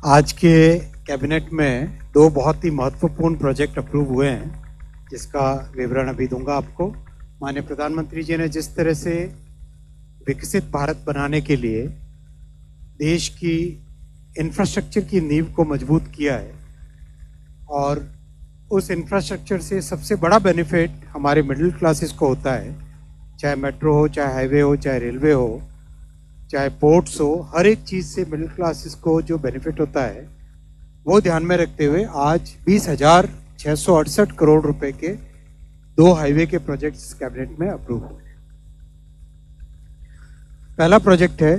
आज के कैबिनेट में दो बहुत ही महत्वपूर्ण प्रोजेक्ट अप्रूव हुए हैं, जिसका विवरण अभी दूंगा आपको। माननीय प्रधानमंत्री जी ने जिस तरह से विकसित भारत बनाने के लिए देश की इंफ्रास्ट्रक्चर की नींव को मजबूत किया है, और उस इंफ्रास्ट्रक्चर से सबसे बड़ा बेनिफिट हमारे मिडिल क्लासेस को होता है। चाहे मेट्रो हो, चाहे हाईवे हो, चाहे रेलवे हो, चाहे पोर्ट्स हो, हर एक चीज़ से मिडिल क्लासेस को जो बेनिफिट होता है वो ध्यान में रखते हुए आज 20,668 करोड़ रुपए के दो हाईवे के प्रोजेक्ट्स कैबिनेट में अप्रूव हुए। पहला प्रोजेक्ट है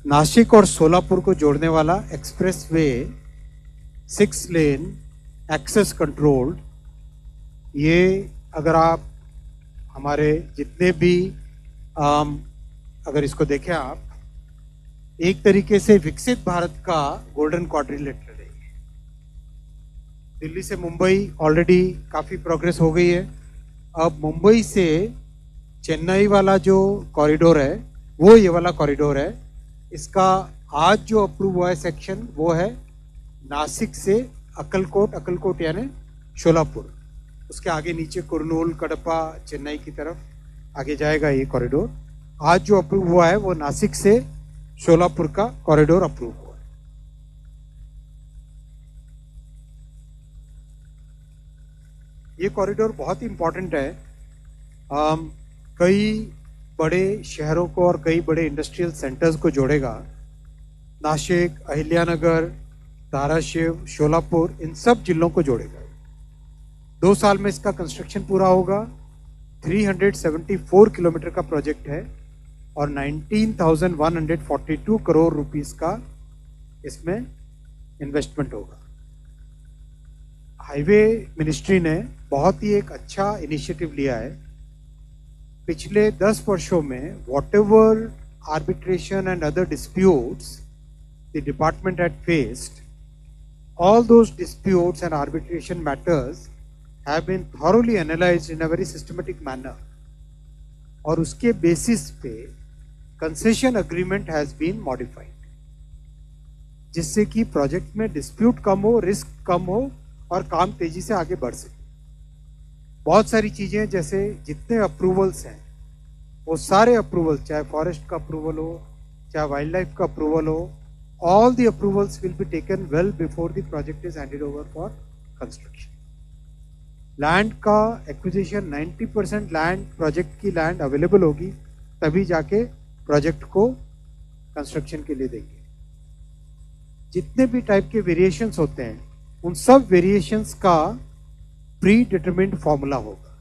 नासिक और सोलापुर को जोड़ने वाला expressway 6 lane access controlled. ये अगर आप हमारे जितने भी अगर इसको देखें आप, एक तरीके से विकसित भारत का गोल्डन क्वाड्रिलेटरल है। दिल्ली से मुंबई ऑलरेडी काफ़ी प्रोग्रेस हो गई है। अब मुंबई से चेन्नई वाला जो कॉरिडोर है वो ये वाला कॉरिडोर है। इसका आज जो अप्रूव हुआ है सेक्शन वो है नासिक से अक्कलकोट यानी शोलापुर, उसके आगे नीचे कुरनूल, कडपा, चेन्नई की तरफ आगे जाएगा ये कॉरिडोर। आज जो अप्रूव हुआ है वो नासिक से शोलापुर का कॉरिडोर अप्रूव हुआ है। ये कॉरिडोर बहुत ही इंपॉर्टेंट है। कई बड़े शहरों को और कई बड़े इंडस्ट्रियल सेंटर्स को जोड़ेगा। नासिक, अहिल्यानगर, धाराशिव, शोलापुर, इन सब जिलों को जोड़ेगा। 2 साल में इसका कंस्ट्रक्शन पूरा होगा। 374 किलोमीटर का प्रोजेक्ट है और 19,142 करोड़ रुपीस का इसमें इन्वेस्टमेंट होगा। हाईवे मिनिस्ट्री ने बहुत ही एक अच्छा इनिशिएटिव लिया है। पिछले 10 वर्षों में whatever arbitration and other disputes the department had faced, all those disputes and arbitration matters have been thoroughly analyzed in a very systematic manner, और उसके बेसिस पे concession agreement has been modified, जिससे कि प्रोजेक्ट में dispute कम हो, risk कम हो और काम तेजी से आगे बढ़ सके। बहुत सारी चीजें, जैसे जितने अप्रूवल्स हैं वो सारे अप्रूवल, चाहे फॉरेस्ट का अप्रूवल हो, चाहे वाइल्ड लाइफ का अप्रूवल हो, all the approvals will be taken well before the project is handed over for construction. Land का एक्विजिशन 90% लैंड, प्रोजेक्ट की लैंड अवेलेबल होगी तभी जाके प्रोजेक्ट को कंस्ट्रक्शन के लिए देंगे। जितने भी टाइप के वेरिएशंस होते हैं उन सब वेरिएशंस का प्री डिटरमिन्ड फॉर्मूला होगा,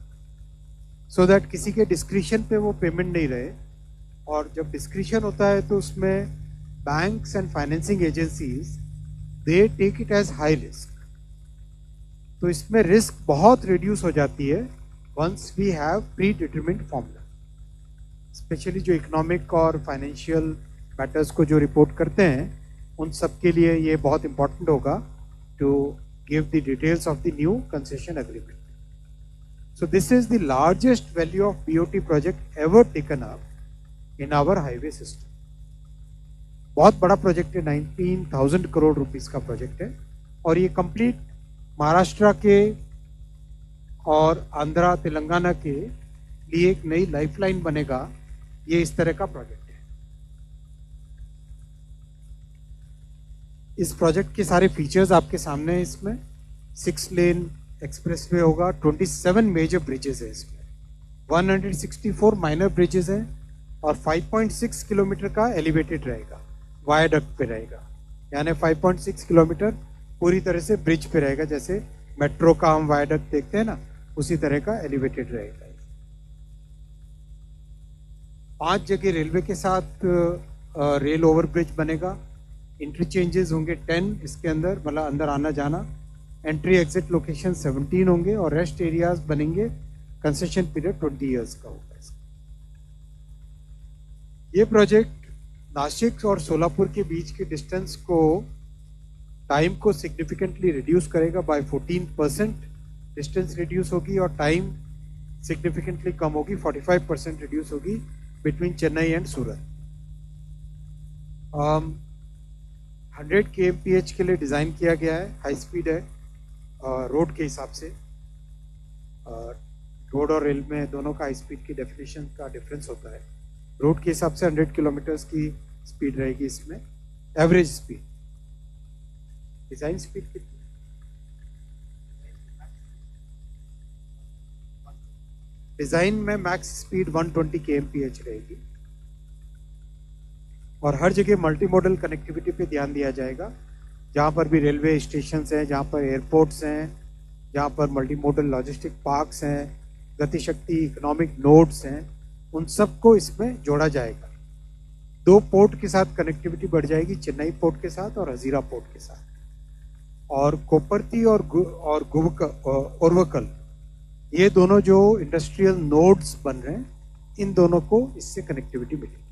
सो दैट किसी के डिस्क्रिशन पे वो पेमेंट नहीं रहे। और जब डिस्क्रिशन होता है तो उसमें banks and financing agencies, they take it as high risk. तो इसमें रिस्क बहुत रिड्यूस हो जाती है once we have predetermined formula. Specially जो इकोनॉमिक और फाइनेंशियल मैटर्स को जो रिपोर्ट करते हैं उन सब के लिए ये बहुत इंपॉर्टेंट होगा to give the details of the new concession agreement. So this is the largest value of BOT project ever taken up in our highway system. बहुत बड़ा प्रोजेक्ट है, 19,000 करोड़ रुपीस का प्रोजेक्ट है, और ये कंप्लीट महाराष्ट्र के और आंध्रा, तेलंगाना के लिए एक नई लाइफलाइन बनेगा। ये इस तरह का प्रोजेक्ट है। इस प्रोजेक्ट के सारे फीचर्स आपके सामने हैं। इसमें 6 लेन एक्सप्रेसवे होगा, 27 मेजर ब्रिजेस है इसमें, 164 माइनर ब्रिजेस हैं और 5.6 किलोमीटर का एलिवेटेड रहेगा, वायाडक्ट पे रहेगा। यानी 5.6 किलोमीटर पूरी तरह से ब्रिज पे रहेगा, जैसे मेट्रो का हम वायाडक्ट देखते हैं ना, उसी तरह का एलिवेटेड रहेगा। 5 जगह रेलवे के साथ रेल ओवरब्रिज बनेगा। इंटरचेंजेस होंगे 10 इसके अंदर, मतलब अंदर आना जाना। एंट्री एग्जिट लोकेशन 17 होंगे और रेस्ट एरियाज बनेंगे। कंसेशन पीरियड 20 ईयर्स का होगा। ये प्रोजेक्ट नासिक और सोलापुर के बीच के डिस्टेंस को, टाइम को सिग्निफिकेंटली रिड्यूस करेगा। बाय 14% डिस्टेंस रिड्यूस होगी और टाइम सिग्निफिकेंटली कम होगी, 45% रिड्यूस होगी between Chennai and Surat. 100 kmph के लिए डिज़ाइन किया गया है, हाई स्पीड है रोड के हिसाब से। रोड और रेल में दोनों का हाई स्पीड की डेफिनेशन का डिफरेंस होता है। रोड के हिसाब से 100 किलोमीटर्स की स्पीड रहेगी इसमें, एवरेज स्पीड। डिज़ाइन स्पीड कितनी? डिज़ाइन में मैक्स स्पीड 120 kmph रहेगी। और हर जगह मल्टी मॉडल कनेक्टिविटी पे ध्यान दिया जाएगा। जहाँ पर भी रेलवे स्टेशन हैं, जहाँ पर एयरपोर्ट्स हैं, जहाँ पर मल्टी मॉडल लॉजिस्टिक पार्क्स हैं, गतिशक्ति इकोनॉमिक नोड्स हैं, उन सबको इसमें जोड़ा जाएगा। 2 पोर्ट के साथ कनेक्टिविटी बढ़ जाएगी, चेन्नई पोर्ट के साथ और हजीरा पोर्ट के साथ। और कोपरती और ओरवकल, ये दोनों जो इंडस्ट्रियल नोड्स बन रहे हैं, इन दोनों को इससे कनेक्टिविटी मिलेगी।